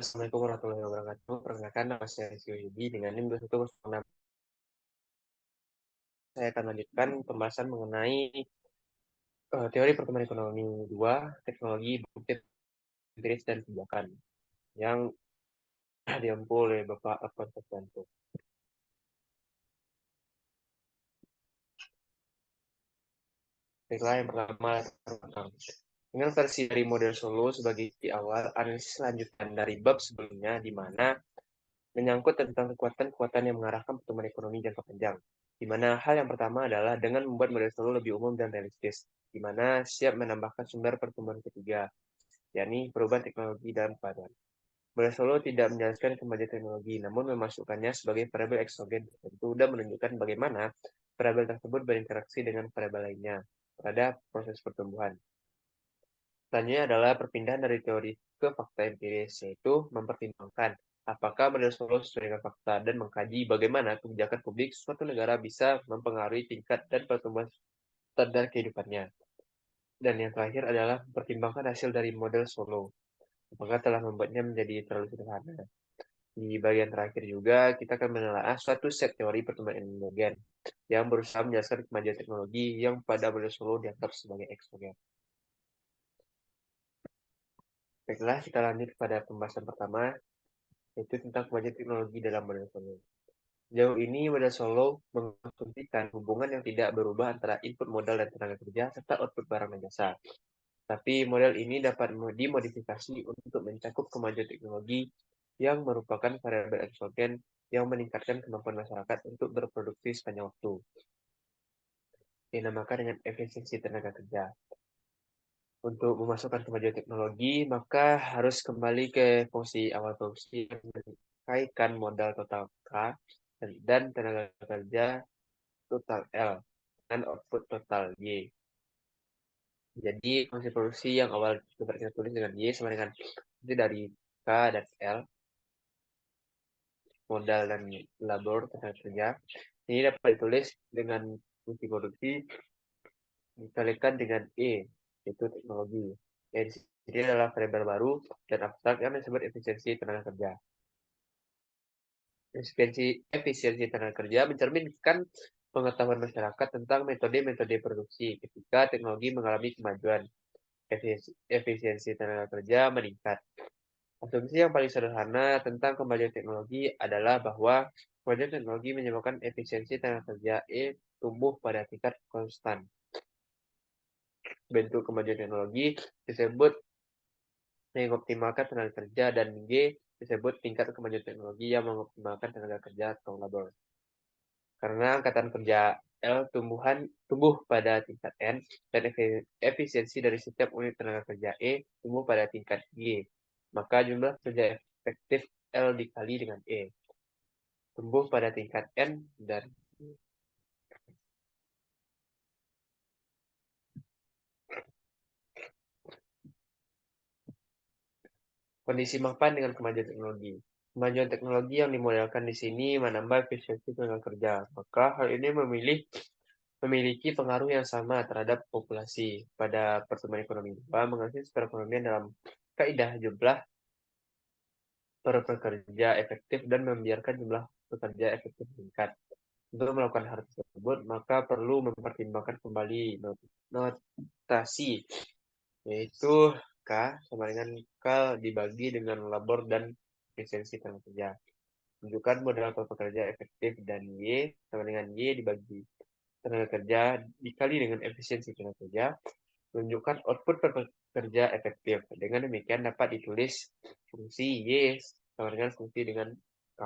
Assalamualaikum warahmatullahi wabarakatuh. Perkenalkan nama saya Rizky Wahyudi dengan NIM 2106. Saya akan lanjutkan pembahasan mengenai teori pertumbuhan ekonomi 2, teknologi, bukti empiris dan kebijakan yang diampu oleh Bapak Afan Saswanto. Baiklah, yang pertama dengan versi dari model Solo sebagai di awal, analisis lanjutan dari bab sebelumnya di mana menyangkut tentang kekuatan-kekuatan yang mengarahkan pertumbuhan ekonomi jangka panjang. Di mana hal yang pertama adalah dengan membuat model Solo lebih umum dan realistis, di mana siap menambahkan sumber pertumbuhan ketiga, yakni perubahan teknologi dan pengetahuan. Model Solo tidak menjelaskan kemajuan teknologi, namun memasukkannya sebagai variabel eksogen tertentu dan menunjukkan bagaimana variabel tersebut berinteraksi dengan variabel lainnya pada proses pertumbuhan. Selanjutnya adalah perpindahan dari teori ke fakta empiris, yaitu mempertimbangkan apakah model Solo sesuai dengan fakta dan mengkaji bagaimana kebijakan publik suatu negara bisa mempengaruhi tingkat dan pertumbuhan standar kehidupannya. Dan yang terakhir adalah mempertimbangkan hasil dari model Solo, apakah telah membuatnya menjadi terlalu sederhana. Di bagian terakhir juga, kita akan menelaah suatu set teori pertumbuhan endogen yang berusaha menjelaskan kemajuan teknologi yang pada model Solo dianggap sebagai eksogen. Baiklah, kita lanjut pada pembahasan pertama, yaitu tentang kemajuan teknologi dalam model Solo. Jauh ini, model Solo mengasumsikan hubungan yang tidak berubah antara input modal dan tenaga kerja serta output barang dan jasa. Tapi model ini dapat dimodifikasi untuk mencakup kemajuan teknologi yang merupakan variabel eksogen yang meningkatkan kemampuan masyarakat untuk berproduksi sepanjang waktu, dinamakan dengan efisiensi tenaga kerja. Untuk memasukkan kemajuan teknologi, maka harus kembali ke fungsi awal fungsi yang mengkaitkan modal total K dan tenaga kerja total L dan output total Y. Jadi fungsi produksi yang awal kita tulis dengan Y sama dengan itu dari K dan L, modal dan labor tenaga kerja. Ini dapat ditulis dengan fungsi produksi dikalikan dengan E, yaitu teknologi. Yang di sini adalah variabel baru dan abstrak yang disebut efisiensi tenaga kerja. Efisiensi tenaga kerja mencerminkan pengetahuan masyarakat tentang metode-metode produksi ketika teknologi mengalami kemajuan. Efisiensi tenaga kerja meningkat. Asumsi yang paling sederhana tentang kemajuan teknologi adalah bahwa kemajuan teknologi menyebabkan efisiensi tenaga kerja E tumbuh pada tingkat konstan. Bentuk kemajuan teknologi disebut mengoptimalkan tenaga kerja dan G disebut tingkat kemajuan teknologi yang mengoptimalkan tenaga kerja atau labor. Karena angkatan kerja L tumbuh pada tingkat N dan efisiensi dari setiap unit tenaga kerja E tumbuh pada tingkat G, maka jumlah kerja efektif L dikali dengan E tumbuh pada tingkat N dan kondisi mapan dengan kemajuan teknologi. Kemajuan teknologi yang dimodelkan di sini menambah efisiensi tenaga kerja, maka hal ini memiliki pengaruh yang sama terhadap populasi pada pertumbuhan ekonomi. Menganalisis perekonomian dalam kaidah jumlah per pekerja efektif dan membiarkan jumlah pekerja efektif meningkat. Untuk melakukan hal tersebut, maka perlu mempertimbangkan kembali notasi, yaitu K sama dengan K dibagi dengan labor dan efisiensi tenaga kerja. Tunjukkan modal per pekerja efektif dan Y sama dengan Y dibagi tenaga kerja dikali dengan efisiensi tenaga kerja. Tunjukkan output per pekerja efektif. Dengan demikian dapat ditulis fungsi Y sama dengan fungsi dengan K.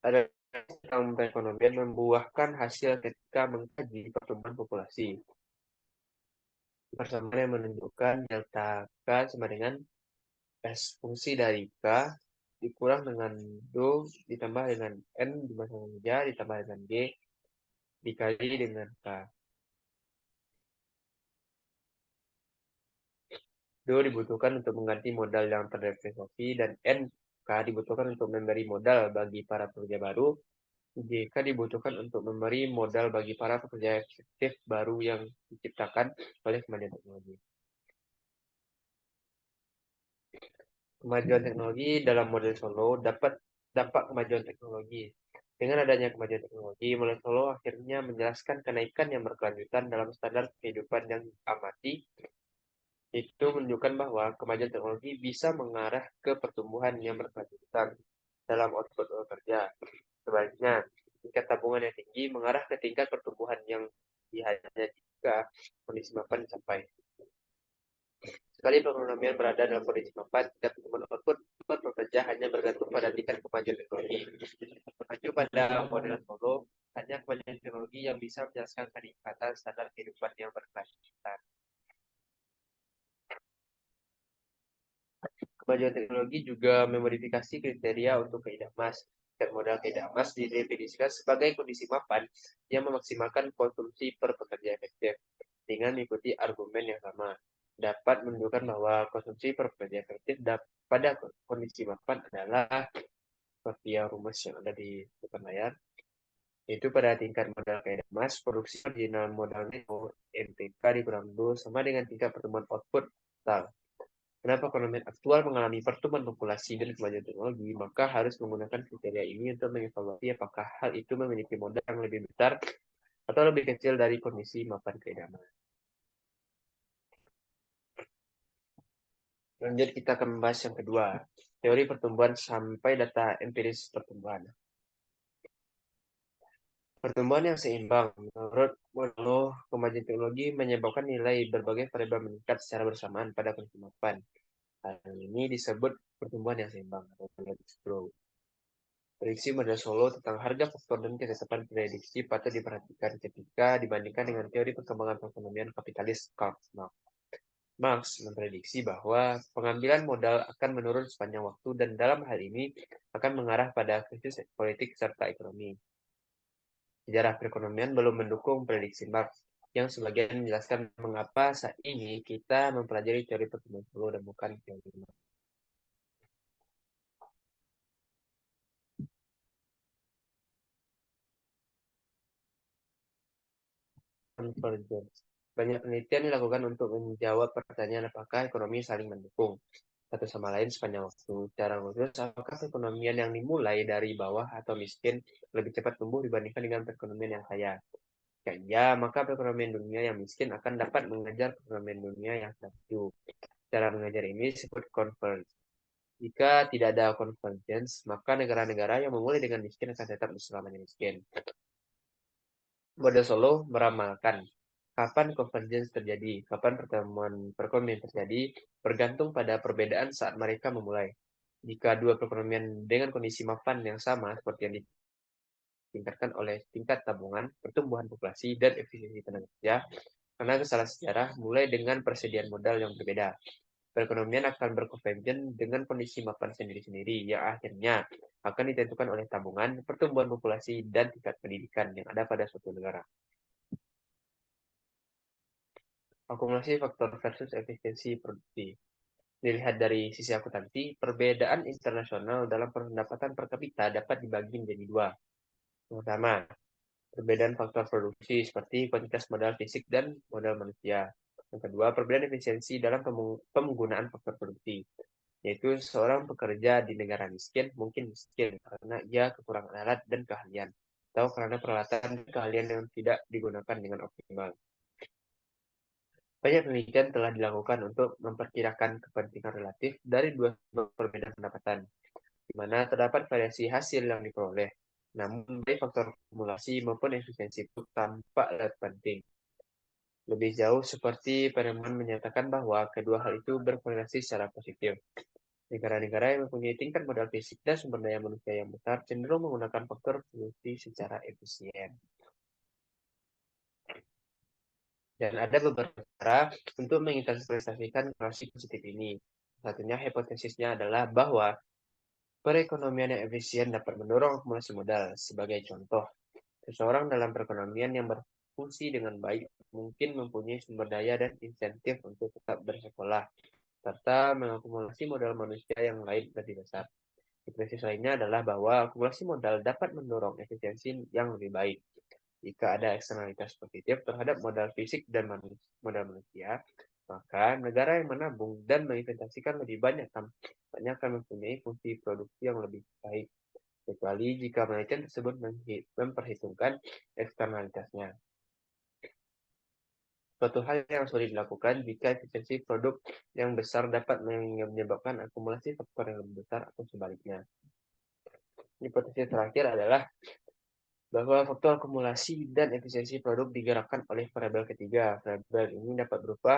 Ada tentang perekonomian membuahkan hasil ketika mengkaji pertumbuhan populasi. Persamaan yang menunjukkan delta K sama dengan S fungsi dari K dikurang dengan Do ditambah dengan N dimasukkan kerja ditambah dengan G dikali dengan K. Do dibutuhkan untuk mengganti modal yang terdepresiasi dan NK dibutuhkan untuk memberi modal bagi para pekerja baru. JK dibutuhkan untuk memberi modal bagi para pekerja efektif baru yang diciptakan oleh kemajuan teknologi. Kemajuan teknologi dalam model Solo dapat dampak kemajuan teknologi. Dengan adanya kemajuan teknologi, model Solo akhirnya menjelaskan kenaikan yang berkelanjutan dalam standar kehidupan yang amati. Itu menunjukkan bahwa kemajuan teknologi bisa mengarah ke pertumbuhan yang berkelanjutan dalam output kerja. Sebaliknya, tingkat tabungan yang tinggi mengarah ke tingkat pertumbuhan yang hanya jika kondisi mapan dicapai. Sekali perekonomian berada dalam kondisi mapan, tingkat pertumbuhan output pekerja hanya bergantung pada tingkat kemajuan teknologi. Mengacu pada model Solo, hanya kemajuan teknologi yang bisa menjelaskan peningkatan standar kehidupan yang berkelanjutan. Kemajuan teknologi juga memodifikasi kriteria untuk kaidah emas. Dan modal kaidah emas didefinisikan sebagai kondisi mapan yang memaksimalkan konsumsi per pekerja efektif dengan mengikuti argumen yang sama. Dapat menunjukkan bahwa konsumsi per pekerja efektif pada kondisi mapan adalah seperti yang rumus yang ada di depan layar. Itu pada tingkat modal kaidah emas, produksi marginal modal neto (MPK) dikurang 2 sama dengan tingkat pertumbuhan output total. Kenapa ekonomi aktual mengalami pertumbuhan populasi dan kemajuan teknologi, maka harus menggunakan kriteria ini untuk mengevaluasi apakah hal itu memiliki modal yang lebih besar atau lebih kecil dari kondisi mapan kehidupan. Lanjut kita akan membahas yang kedua, teori pertumbuhan sampai data empiris pertumbuhan. Pertumbuhan yang seimbang, menurut Modelow, kemajuan teknologi menyebabkan nilai berbagai variabel meningkat secara bersamaan pada kondisi mapan. Hal ini disebut pertumbuhan yang seimbang atau growth. Prediksi model Solo tentang harga faktor dan ketetapan prediksi patut diperhatikan ketika dibandingkan dengan teori perkembangan perekonomian kapitalis Karl Marx. Marx memprediksi bahwa pengambilan modal akan menurun sepanjang waktu dan dalam hal ini akan mengarah pada krisis politik serta ekonomi. Sejarah perekonomian belum mendukung prediksi Marx, yang sebagian menjelaskan mengapa saat ini kita mempelajari teori pertumbuhan Solo dan bukan teori Marx. Convergence. Banyak penelitian dilakukan untuk menjawab pertanyaan apakah ekonomi saling mendukung satu sama lain sepanjang waktu. Cara khusus, apakah perekonomian yang dimulai dari bawah atau miskin lebih cepat tumbuh dibandingkan dengan perekonomian yang kaya? Jika iya, maka perekonomian dunia yang miskin akan dapat mengejar perekonomian dunia yang maju. Cara mengejar ini disebut convergence. Jika tidak ada convergence, maka negara-negara yang memulai dengan miskin akan tetap selamanya miskin. Model Solo meramalkan kapan convergence terjadi, kapan pertemuan perekonomian terjadi, bergantung pada perbedaan saat mereka memulai. Jika dua perekonomian dengan kondisi mapan yang sama seperti yang ditingkatkan oleh tingkat tabungan, pertumbuhan populasi, dan efisiensi tenaga kerja, karena kesalahan sejarah mulai dengan persediaan modal yang berbeda. Perekonomian akan berkonvergen dengan kondisi mapan sendiri-sendiri yang akhirnya akan ditentukan oleh tabungan, pertumbuhan populasi, dan tingkat pendidikan yang ada pada suatu negara. Akumulasi faktor versus efisiensi produksi. Dilihat dari sisi akuntansi, perbedaan internasional dalam pendapatan per kapita dapat dibagi menjadi dua. Yang pertama, perbedaan faktor produksi seperti kuantitas modal fisik dan modal manusia. Yang kedua, perbedaan efisiensi dalam penggunaan faktor produksi, yaitu seorang pekerja di negara miskin mungkin miskin karena ia kekurangan alat dan keahlian, atau karena peralatan dan keahlian yang tidak digunakan dengan optimal. Banyak penelitian telah dilakukan untuk memperkirakan kepentingan relatif dari dua perbedaan pendapatan, di mana terdapat variasi hasil yang diperoleh. Namun, baik faktor akumulasi maupun efisiensi itu tampak lebih penting. Lebih jauh, seperti penemuan menyatakan bahwa kedua hal itu berkorelasi secara positif. Negara-negara yang mempunyai tingkat modal fisik dan sumber daya manusia yang besar cenderung menggunakan faktor produksi secara efisien. Dan ada beberapa cara untuk menginterpretasikan korelasi positif ini. Satunya hipotesisnya adalah bahwa perekonomian yang efisien dapat mendorong akumulasi modal. Sebagai contoh, seseorang dalam perekonomian yang berfungsi dengan baik mungkin mempunyai sumber daya dan insentif untuk tetap bersekolah, serta mengakumulasi modal manusia yang lain lebih besar. Hipotesis lainnya adalah bahwa akumulasi modal dapat mendorong efisiensi yang lebih baik. Jika ada eksternalitas positif terhadap modal fisik dan modal manusia, Maka negara yang menabung dan menginvestasikan lebih banyak tampaknya akan mempunyai fungsi produksi yang lebih baik, kecuali jika penelitian tersebut memperhitungkan eksternalitasnya. Suatu hal yang sulit dilakukan jika efisiensi produk yang besar dapat menyebabkan akumulasi faktor yang lebih besar atau sebaliknya. Hipotesis terakhir adalah bahwa faktor akumulasi dan efisiensi produk digerakkan oleh variabel ketiga. Variabel ini dapat berupa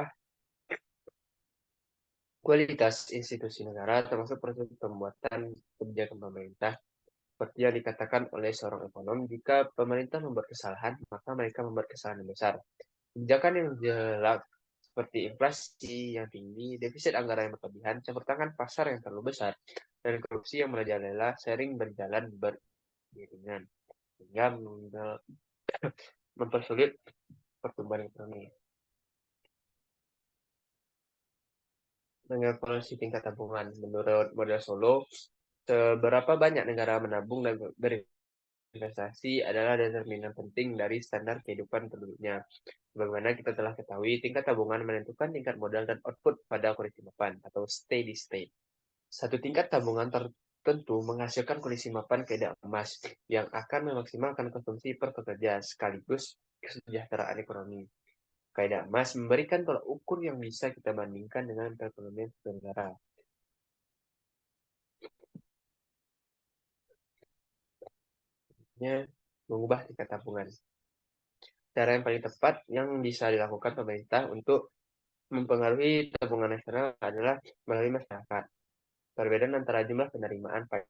kualitas institusi negara, termasuk proses pembuatan kebijakan pemerintah. Seperti yang dikatakan oleh seorang ekonom, jika pemerintah membuat kesalahan, maka mereka membuat kesalahan yang besar. Kebijakan yang jelek seperti inflasi yang tinggi, defisit anggaran yang berlebihan, campur tangan pasar yang terlalu besar, dan korupsi yang merajalela sering berjalan beriringan, sehingga mempersulit pertumbuhan ekonomi. Dengan polisi tingkat tabungan, menurut model Solo, seberapa banyak negara menabung dan berinvestasi adalah determinan penting dari standar kehidupan penduduknya. Sebagaimana kita telah ketahui, tingkat tabungan menentukan tingkat modal dan output pada kondisi mapan atau steady state. Satu tingkat tabungan tertentu menghasilkan kondisi mapan kaedah emas yang akan memaksimalkan konsumsi per pekerja sekaligus kesejahteraan ekonomi. Kaedah emas memberikan tolak ukur yang bisa kita bandingkan dengan perekonomian negara. Mengubah tingkat tabungan. Cara yang paling tepat yang bisa dilakukan pemerintah untuk mempengaruhi tabungan nasional adalah melalui masyarakat. Perbedaan antara jumlah penerimaan pajak.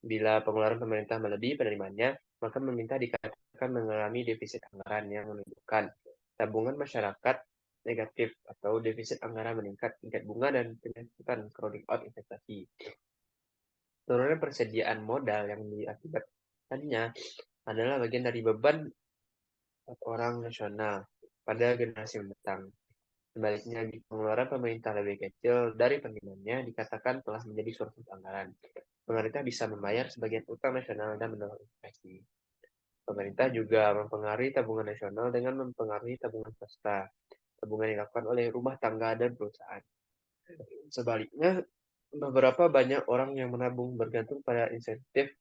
Bila pengeluaran pemerintah melebihi penerimaannya, maka pemerintah dikatakan mengalami defisit anggaran yang menunjukkan tabungan masyarakat negatif atau defisit anggaran meningkat, tingkat bunga dan penyebabkan crowding out investasi. Turunnya persediaan modal yang diakibatkannya adalah bagian dari beban orang nasional pada generasi mendatang. Sebaliknya, jika pengeluaran pemerintah lebih kecil dari penerimaannya, dikatakan telah menjadi surplus anggaran. Pemerintah bisa membayar sebagian utang nasional dan mendorong investasi. Pemerintah juga mempengaruhi tabungan nasional dengan mempengaruhi tabungan swasta. Tabungan yang dilakukan oleh rumah tangga dan perusahaan. Sebaliknya, beberapa banyak orang yang menabung bergantung pada insentif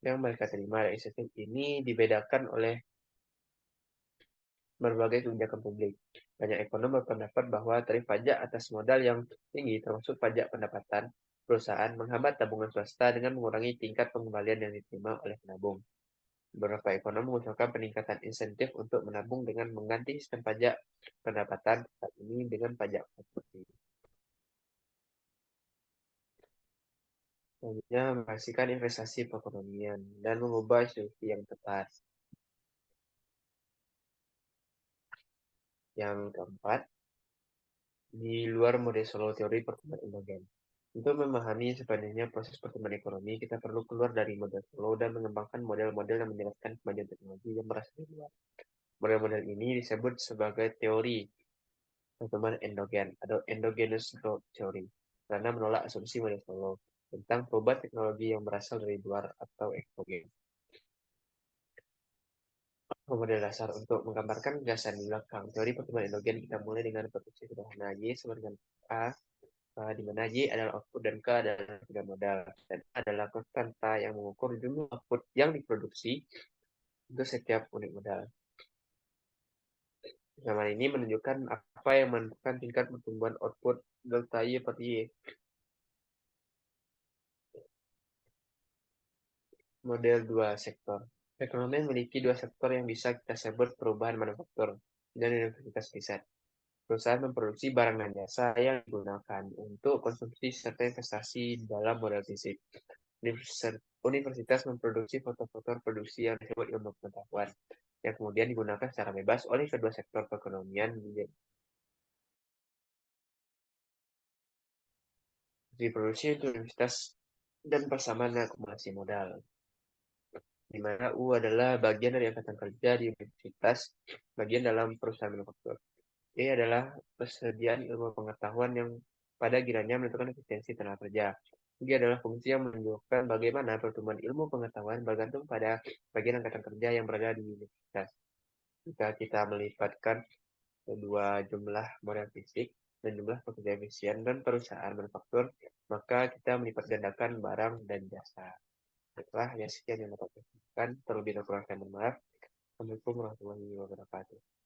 yang mereka terima. Insentif ini dibedakan oleh berbagai kebijakan publik. Banyak ekonom berpendapat bahwa tarif pajak atas modal yang tinggi, termasuk pajak pendapatan perusahaan, menghambat tabungan swasta dengan mengurangi tingkat pengembalian yang diterima oleh penabung. Beberapa ekonom mengusulkan peningkatan insentif untuk menabung dengan mengganti sistem pajak pendapatan saat ini dengan pajak korporasi. Selanjutnya, memastikan investasi perekonomian dan mengubah institusi yang tepat. Yang keempat, di luar model Solo teori pertumbuhan endogen. Untuk memahami sebenarnya proses pertumbuhan ekonomi, kita perlu keluar dari model Solo dan mengembangkan model-model yang menjelaskan kemajuan teknologi yang berasal dari luar. Model-model ini disebut sebagai teori pertumbuhan endogen atau endogenous growth theory karena menolak asumsi model Solo tentang perubahan teknologi yang berasal dari luar atau eksogen. Model dasar untuk menggambarkan gagasan di belakang teori pertumbuhan endogen kita mulai dengan produksi sederhana Y sama dengan A, di mana Y adalah output dan K adalah tiga modal dan A adalah konstanta yang mengukur jumlah output yang diproduksi untuk setiap unit modal. Gambar ini menunjukkan apa yang menentukan tingkat pertumbuhan output delta Y per Y. Model dua sektor. Ekonomi memiliki dua sektor yang bisa kita sebut perubahan manufaktur dan universitas riset. Perusahaan memproduksi barang dan jasa yang digunakan untuk konsumsi serta investasi dalam model fisik. Universitas memproduksi faktor-faktor produksi yang disebut ilmu pengetahuan, yang kemudian digunakan secara bebas oleh kedua sektor perekonomian diproduksi untuk universitas dan persamaan akumulasi modal, di mana U adalah bagian dari angkatan kerja di universitas, bagian dalam perusahaan manufaktur. E adalah persediaan ilmu pengetahuan yang pada kiranya menentukan efisiensi tenaga kerja. G adalah fungsi yang menunjukkan bagaimana pertumbuhan ilmu pengetahuan bergantung pada bagian angkatan kerja yang berada di universitas. Jika kita melipatkan kedua jumlah modal fisik dan jumlah pekerja efisien dan perusahaan manufaktur, maka kita melipat gandakan barang dan jasa. Baiklah, ya sekian yang dapat saya sampaikan. Terlebih dan kurang saya mohon maaf. Assalamualaikum warahmatullahi wabarakatuh.